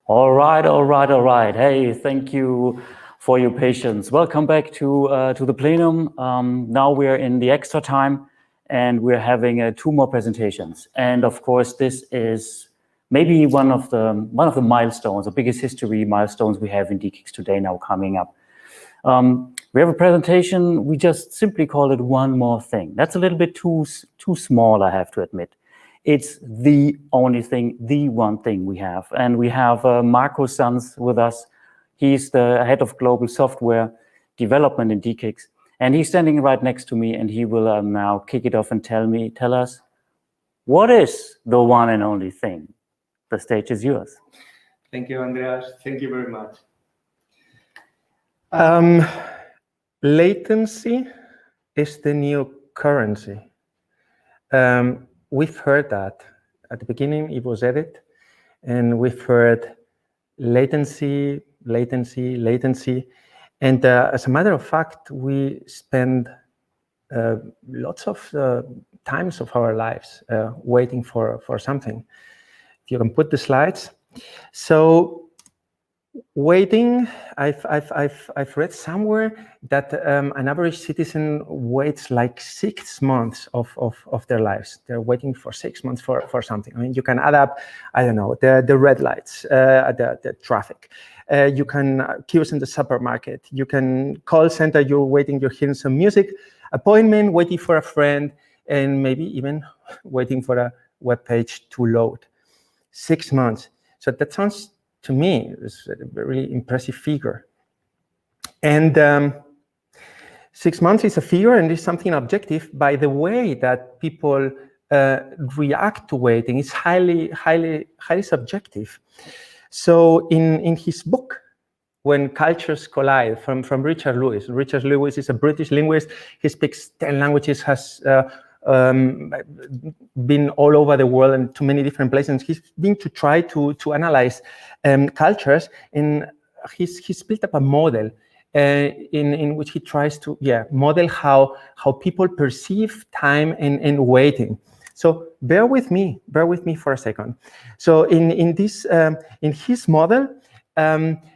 All right, all right, all right. Hey, thank you for your patience. Welcome back to the plenum. Now we're in the extra time, and we're having two more presentations. And of course, this is maybe one of the milestones, the biggest history milestones we have in DE-CIX today now coming up. We have a presentation. We just simply call it one more thing. That's a little bit too small, I have to admit. It's the only thing, the one thing we have. And we have Sanz with us. He's the head of global software development in DE-CIX. And he's standing right next to me, and he will now kick it off and tell us, what is the one and only thing? The stage is yours. Thank you, Andreas. Thank you very much. Latency is the new currency. We've heard that. At the beginning, it was edit, and we've heard latency, latency, latency. And as a matter of fact, we spend lots of times of our lives waiting for something. If you can put the slides. So waiting, I've read somewhere that an average citizen waits like 6 months of their lives. They're waiting for 6 months for something. I mean, you can add up, I don't know, the red lights, the traffic. You can queues in the supermarket. You can call center, you're waiting, you're hearing some music, appointment, waiting for a friend, and maybe even waiting for a web page to load. 6 months. So that sounds, to me, it's a very impressive figure. And 6 months is a figure, and it's something objective by the way that people react to waiting. It's highly subjective. So in his book, When Cultures Collide, from Richard Lewis. Richard Lewis is a British linguist. He speaks 10 languages, has been all over the world and to many different places. He's been to try to analyze cultures, and he's built up a model in which he tries to model how people perceive time and waiting. So bear with me for a second. So in his model,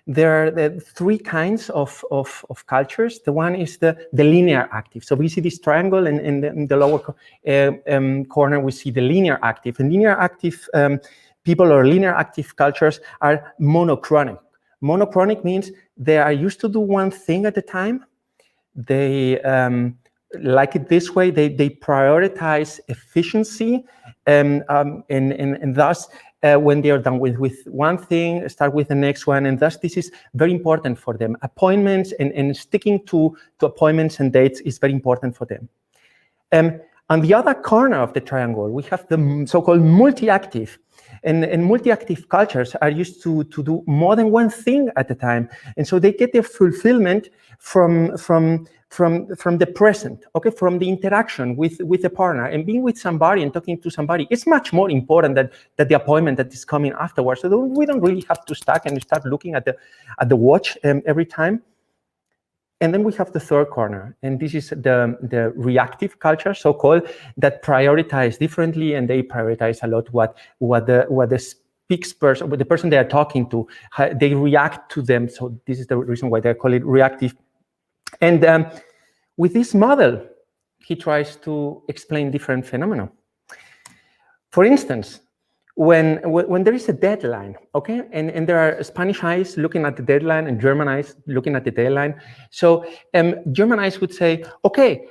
there are the 3 kinds of cultures. The one is the linear active. So we see this triangle, and in the lower corner, we see the linear active. And linear active people or linear active cultures are monochronic. Monochronic means they are used to do one thing at a time. They like it this way. They prioritize efficiency, and thus, when they are done with one thing, start with the next one, and thus this is very important for them. Appointments and sticking to appointments and dates is very important for them. On the other corner of the triangle, we have the so-called multi-active. And multi-active cultures are used to do more than one thing at a time, and so they get their fulfillment from the present, okay, from the interaction with a partner and being with somebody and talking to somebody. It's much more important than the appointment that is coming afterwards. So we don't really have to start looking at the watch every time. And then we have the third corner, and this is the reactive culture, so-called, that prioritize differently, and they prioritize a lot what the speaksperson, what the person they are talking to, they react to them. So this is the reason why they call it reactive. And with this model, he tries to explain different phenomena. For instance, when there is a deadline, okay, and there are Spanish eyes looking at the deadline and German eyes looking at the deadline. So German eyes would say, okay,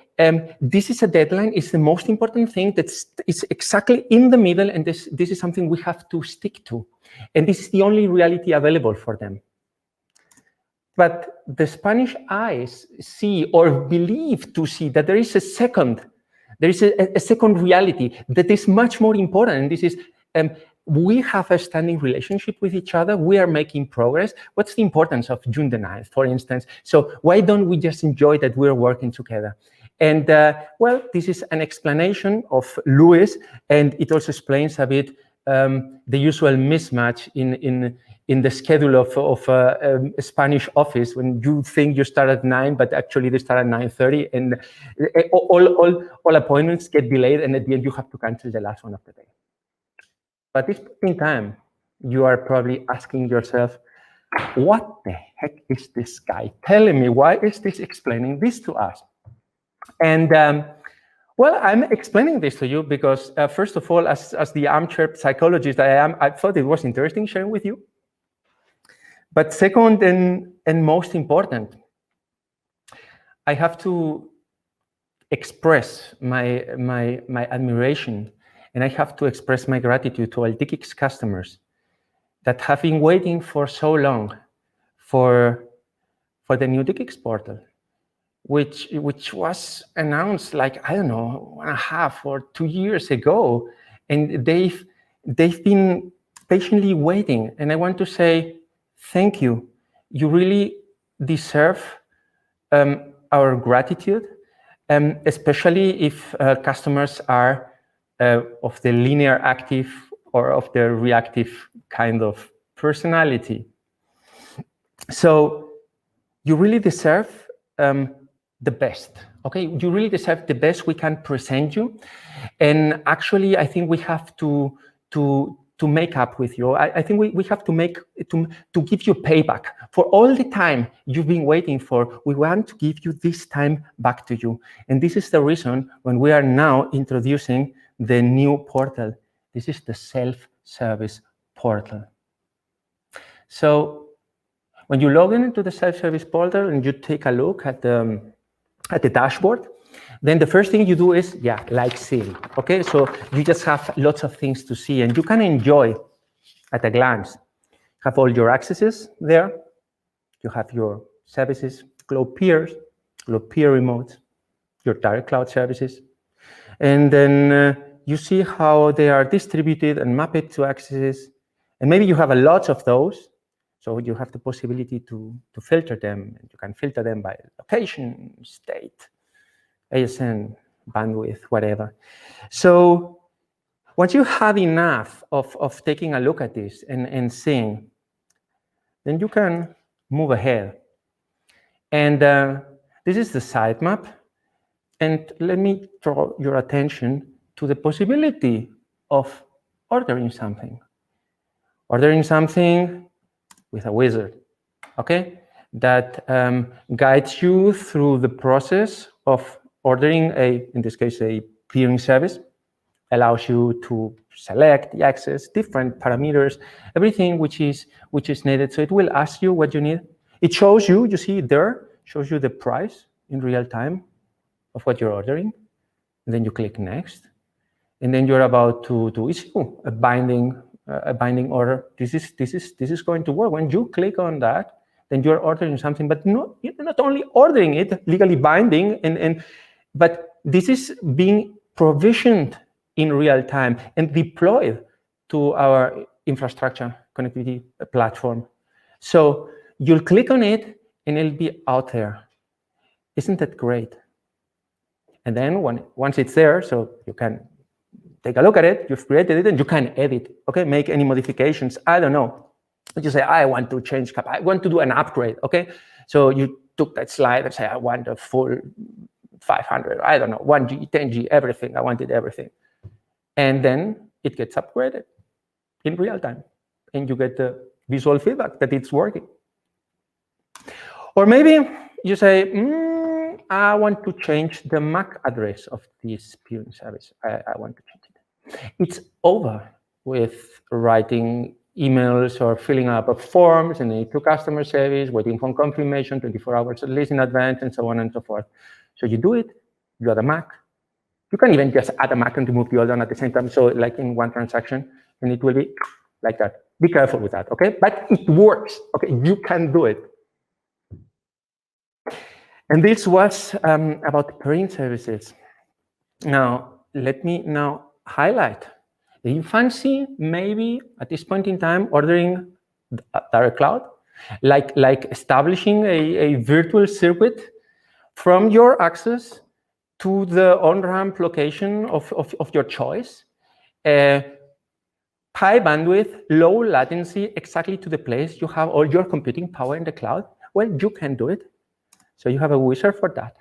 this is a deadline, it's the most important thing, it's exactly in the middle, and this is something we have to stick to. And this is the only reality available for them. But the Spanish eyes see or believe to see that there is a second reality that is much more important, and this is we have a standing relationship with each other. We are making progress. What's the importance of June the 9th, for instance? So why don't we just enjoy that we're working together? And well, this is an explanation of Lewis, and it also explains a bit the usual mismatch in the schedule of a Spanish office, when you think you start at 9, but actually they start at 9:30, and all appointments get delayed, and at the end you have to cancel the last one of the day. But this point in time, you are probably asking yourself, what the heck is this guy telling me? Why is this explaining this to us? And well, I'm explaining this to you because, first of all, as the armchair psychologist I am, I thought it was interesting sharing with you. But second and most important, I have to express my admiration, and I have to express my gratitude to all DE-CIX customers that have been waiting for so long for the new DE-CIX portal, which was announced like, I don't know, 1.5 or 2 years ago, and they've been patiently waiting. And I want to say thank you. You really deserve our gratitude, especially if customers are of the linear active or of the reactive kind of personality. So you really deserve the best, okay? You really deserve the best we can present you. And actually, I think we have to make up with you. I think we have to give you payback for all the time you've been waiting for. We want to give you this time back to you. And this is the reason when we are now introducing the new portal. This is the self-service portal. So when you log into the self-service portal and you take a look at the dashboard, then the first thing you do is, like silly, okay? So you just have lots of things to see and you can enjoy at a glance. You have all your accesses there. You have your services, Globe peers, Globe peer remotes, your direct cloud services. And then you see how they are distributed and mapped to accesses. And maybe you have a lot of those. So you have the possibility to filter them. You can filter them by location, state, ASN, bandwidth, whatever. So once you have enough of taking a look at this and seeing, then you can move ahead. And this is the sitemap. And let me draw your attention to the possibility of ordering something. Ordering something with a wizard, okay? That guides you through the process of ordering in this case, a peering service, allows you to select the access, different parameters, everything which is needed. So it will ask you what you need. It shows you, you see it there, shows you the price in real time of what you're ordering. And then you click next. And then you're about to issue a binding order. This is going to work. When you click on that, then you're ordering something, but you're not only ordering it, legally binding, but this is being provisioned in real time and deployed to our infrastructure connectivity platform. So you'll click on it and it'll be out there. Isn't that great? And then once it's there, so you can take a look at it, you've created it, and you can edit, okay? Make any modifications. I don't know. You say, I want to change cap. I want to do an upgrade, okay? So you took that slide and say, I want a full 500, I don't know, 1G, 10G, everything. I wanted everything. And then it gets upgraded in real time. And you get the visual feedback that it's working. Or maybe you say, I want to change the MAC address of this peering service. I want to change it. It's over with writing emails or filling up forms and then to customer service, waiting for confirmation 24 hours at least in advance, and so on and so forth. So you do it, you add a MAC. You can even just add a MAC and remove the other one at the same time. So like in one transaction, and it will be like that. Be careful with that, okay? But it works, okay? You can do it. And this was about peering services. Now, let me now highlight the infancy, maybe at this point in time, ordering direct cloud, like establishing a virtual circuit from your access to the on-ramp location of your choice, high bandwidth, low latency, exactly to the place you have all your computing power in the cloud. Well, you can do it. So you have a wizard for that.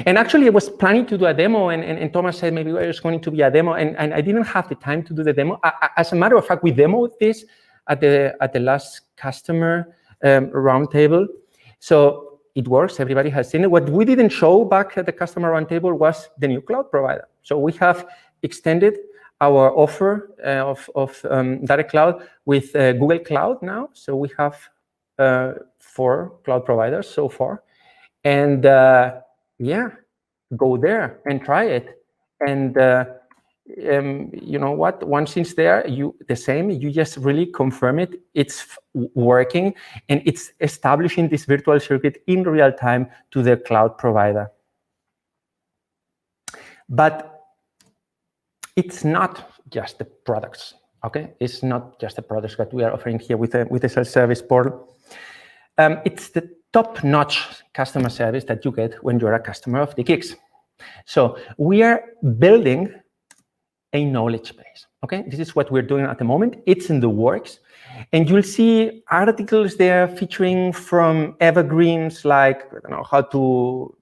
And actually, I was planning to do a demo, and Thomas said maybe there's going to be a demo, and I didn't have the time to do the demo. As a matter of fact, we demoed this at the last customer roundtable. So it works. Everybody has seen it. What we didn't show back at the customer roundtable was the new cloud provider. So we have extended our offer of direct cloud with Google Cloud now. So we have 4 cloud providers so far. And yeah, go there and try it. And you know what? Once it's there, you just really confirm it. It's working, and it's establishing this virtual circuit in real time to the cloud provider. But it's not just the products, okay? It's not just the products that we are offering here with the self-service portal. It's the top-notch customer service that you get when you're a customer of DE-CIX. So we are building a knowledge base, okay? This is what we're doing at the moment. It's in the works. And you'll see articles there featuring from evergreens like, I don't know, how to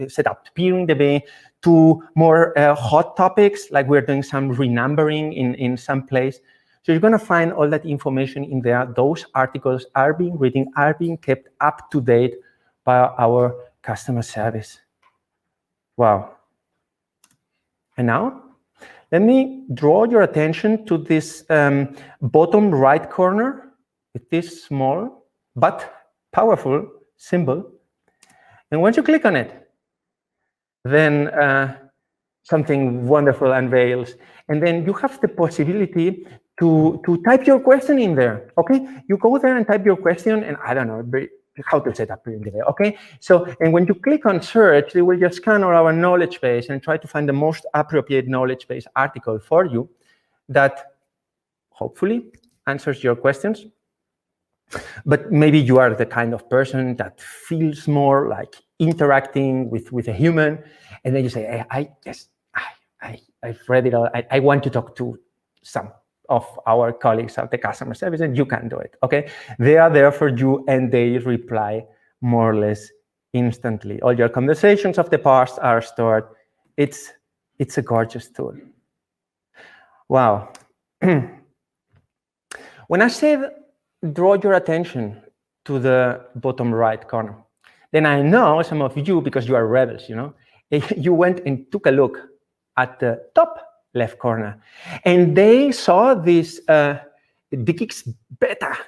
set up peering DB, to more hot topics, like we're doing some renumbering in some place. So you're going to find all that information in there. Those articles are being written, are being kept up to date by our customer service. Wow. And now, let me draw your attention to this bottom right corner with this small but powerful symbol. And once you click on it, then something wonderful unveils. And then you have the possibility to type your question in there, okay? You go there and type your question, and I don't know how to set up in there, okay? So, and when you click on search, they will just scan our knowledge base and try to find the most appropriate knowledge base article for you that hopefully answers your questions. But maybe you are the kind of person that feels more like interacting with a human, and then you say, hey, I've read it all. I want to talk to some of our colleagues at the customer service, and you can do it, okay? They are there for you, and they reply more or less instantly. All your conversations of the past are stored. It's a gorgeous tool. Wow. When I said draw your attention to the bottom right corner, then I know some of you, because you are rebels, you know, you went and took a look at the top left corner, and they saw this DE-CIX beta,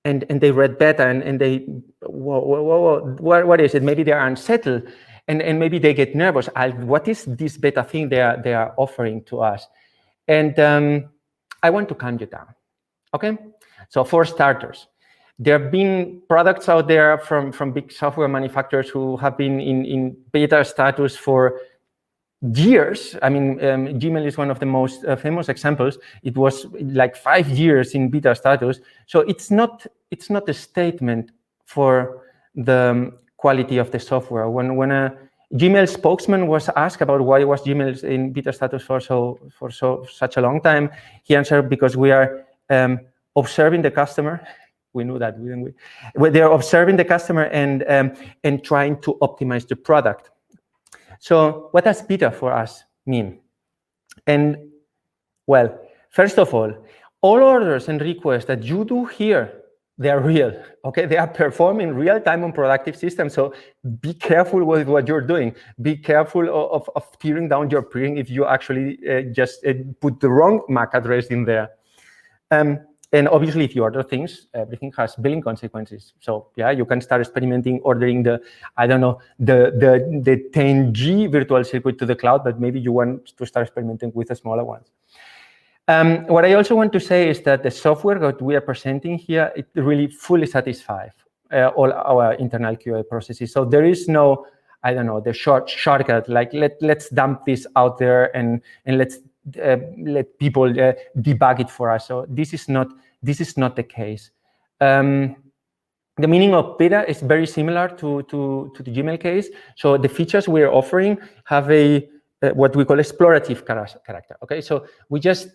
and they read beta, and they, whoa, what is it? Maybe they are unsettled, and maybe they get nervous. What is this beta thing they are offering to us? And I want to calm you down, okay? So for starters, there have been products out there from big software manufacturers who have been in beta status for years. I mean, Gmail is one of the most famous examples. It was like 5 years in beta status. So it's not a statement for the quality of the software. When a Gmail spokesman was asked about why was Gmail in beta status for such a long time, he answered, because we are observing the customer. We knew that, didn't we? They're observing the customer and trying to optimize the product. So what does beta for us mean? And well, first of all orders and requests that you do here, they are real, okay? They are performed in real time on productive systems. So be careful with what you're doing. Be careful of tearing down your peering if you actually just put the wrong MAC address in there. And obviously, if you order things, everything has billing consequences. So yeah, you can start experimenting, ordering the 10G virtual circuit to the cloud, but maybe you want to start experimenting with the smaller ones. What I also want to say is that the software that we are presenting here, it really fully satisfies all our internal QA processes. So there is no, I don't know, the shortcut, like let's dump this out there and let's let people debug it for us. So this is not the case. The meaning of beta is very similar to the Gmail case. So the features we're offering have a what we call explorative character. Okay, so we just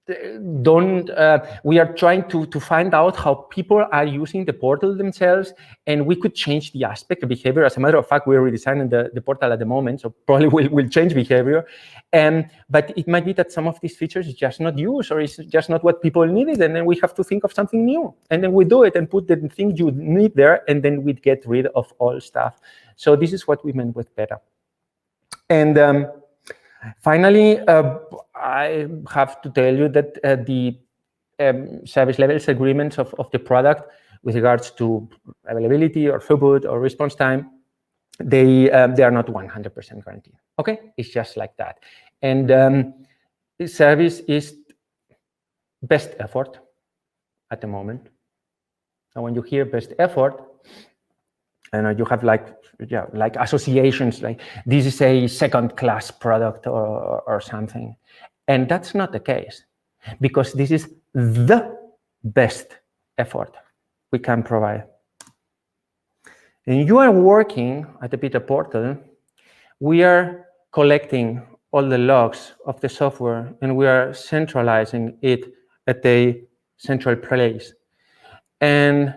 we are trying to find out how people are using the portal themselves, and we could change the aspect of behavior. As a matter of fact, we're redesigning the portal at the moment, so probably we'll change behavior. But it might be that some of these features is just not used, or it's just not what people needed, and then we have to think of something new. And then we do it and put the thing you need there, and then we get rid of all stuff. So this is what we meant with beta. And finally, I have to tell you that the service levels agreements of the product with regards to availability or throughput or response time, they are not 100% guaranteed. Okay, it's just like that. And the service is best effort at the moment. And when you hear best effort, and you have like associations, like this is a second-class product or something. And that's not the case, because this is the best effort we can provide. And you are working at the beta portal, we are collecting all the logs of the software, and we are centralizing it at a central place. And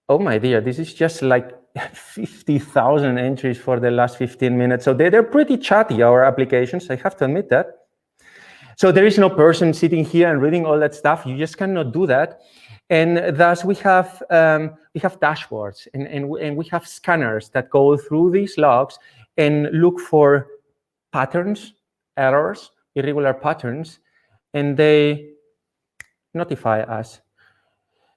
oh my dear, this is just like 50,000 entries for the last 15 minutes. So they're pretty chatty, our applications, I have to admit that. So there is no person sitting here and reading all that stuff. You just cannot do that. And thus we have dashboards and we have scanners that go through these logs and look for patterns, errors, irregular patterns, and they notify us,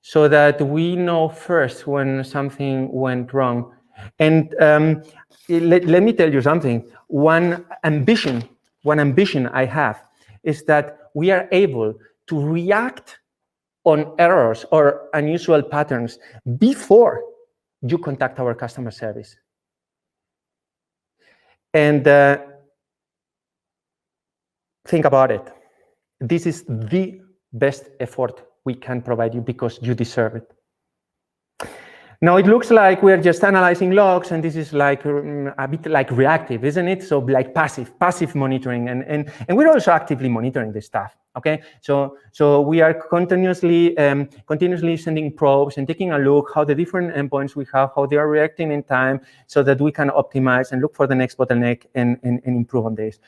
so that we know first when something went wrong. And let me tell you something. One ambition I have is that we are able to react on errors or unusual patterns before you contact our customer service. And think about it. This is the best effort we can provide you because you deserve it. Now it looks like we're just analyzing logs, and this is like a bit like reactive, isn't it? So like passive monitoring, and we're also actively monitoring this stuff. Okay, so we are continuously sending probes and taking a look how the different endpoints we have, how they are reacting in time, so that we can optimize and look for the next bottleneck and improve on this.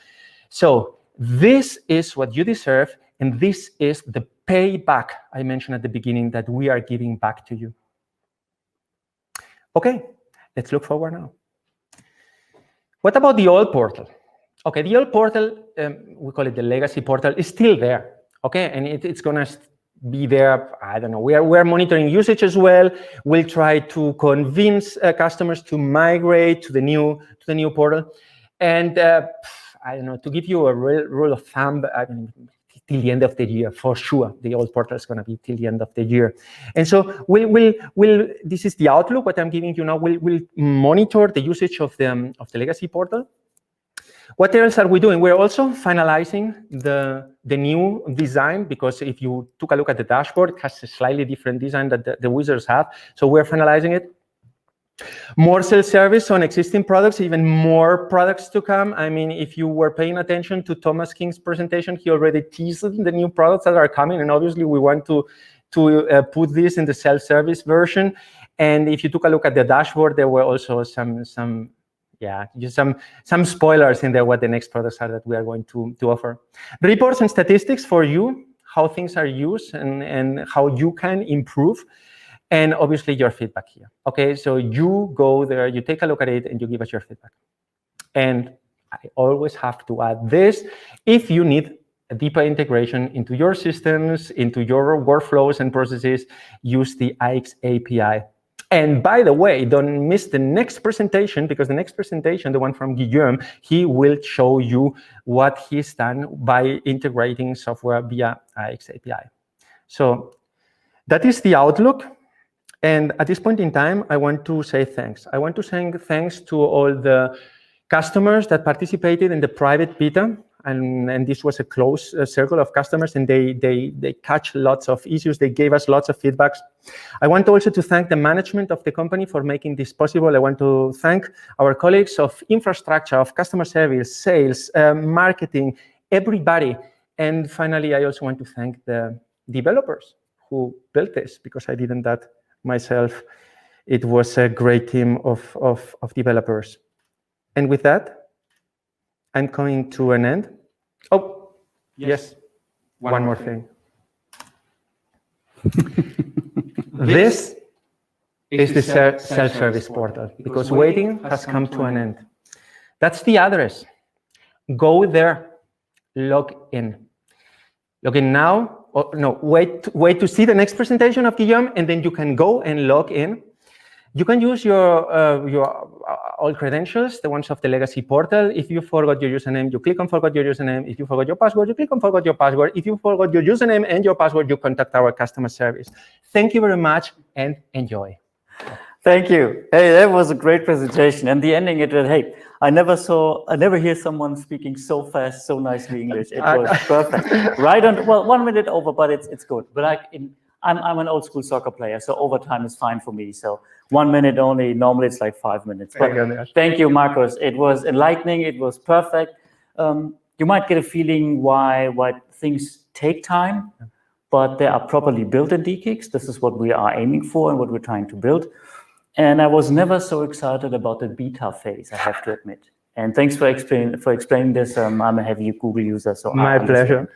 So this is what you deserve, and this is the payback I mentioned at the beginning that we are giving back to you. Okay, let's look forward now. What about the old portal? Okay, the old portal, we call it the legacy portal, is still there. Okay, and it's gonna be there. I don't know. We're monitoring usage as well. We'll try to convince customers to migrate to the new portal. And I don't know, to give you a rule of thumb, I mean, till the end of the year, for sure, the old portal is going to be till the end of the year. And so this is the outlook, what I'm giving you now. We'll monitor the usage of the legacy portal. What else are we doing? We're also finalizing the new design, because if you took a look at the dashboard, it has a slightly different design that the wizards have. So we're finalizing it. More self-service on existing products, even more products to come. I mean, if you were paying attention to Thomas King's presentation, he already teased the new products that are coming, and obviously we want to put this in the self-service version. And if you took a look at the dashboard, there were also some spoilers in there what the next products are that we are going to offer. Reports and statistics for you, how things are used and how you can improve. And obviously your feedback here. Okay, so you go there, you take a look at it, and you give us your feedback. And I always have to add this: if you need a deeper integration into your systems, into your workflows and processes, use the DE-CIX API. And by the way, don't miss the next presentation, because the next presentation, the one from Guillaume, he will show you what he's done by integrating software via DE-CIX API. So that is the outlook. And at this point in time, I want to say thanks. I want to say thanks to all the customers that participated in the private beta. And this was a close circle of customers, and they catch lots of issues. They gave us lots of feedbacks. I want also to thank the management of the company for making this possible. I want to thank our colleagues of infrastructure, of customer service, sales, marketing, everybody. And finally, I also want to thank the developers who built this, because I didn't that myself. It was a great team of developers. And with that, I'm coming to an end. Oh, yes. One more thing. This is the self-service portal, because waiting has come to an end. That's the address. Go there, log in. Log in now. Oh, no, wait to see the next presentation of Guillaume, and then you can go and log in. You can use your old credentials, the ones of the legacy portal. If you forgot your username, you click on forgot your username. If you forgot your password, you click on forgot your password. If you forgot your username and your password, you contact our customer service. Thank you very much and enjoy. Thank you. Hey, that was a great presentation. And the ending, it was, hey, I never hear someone speaking so fast, so nicely English. It was perfect. Right on, well, 1 minute over, but it's good. But I'm an old school soccer player, so overtime is fine for me. So 1 minute only, normally it's like 5 minutes. But thank you, Marcos. It was enlightening, it was perfect. You might get a feeling why things take time, but they are properly built in DE-CIX. This is what we are aiming for and what we're trying to build. And I was never so excited about the beta phase, I have to admit. And thanks for explaining this. I'm a heavy Google user, so my pleasure.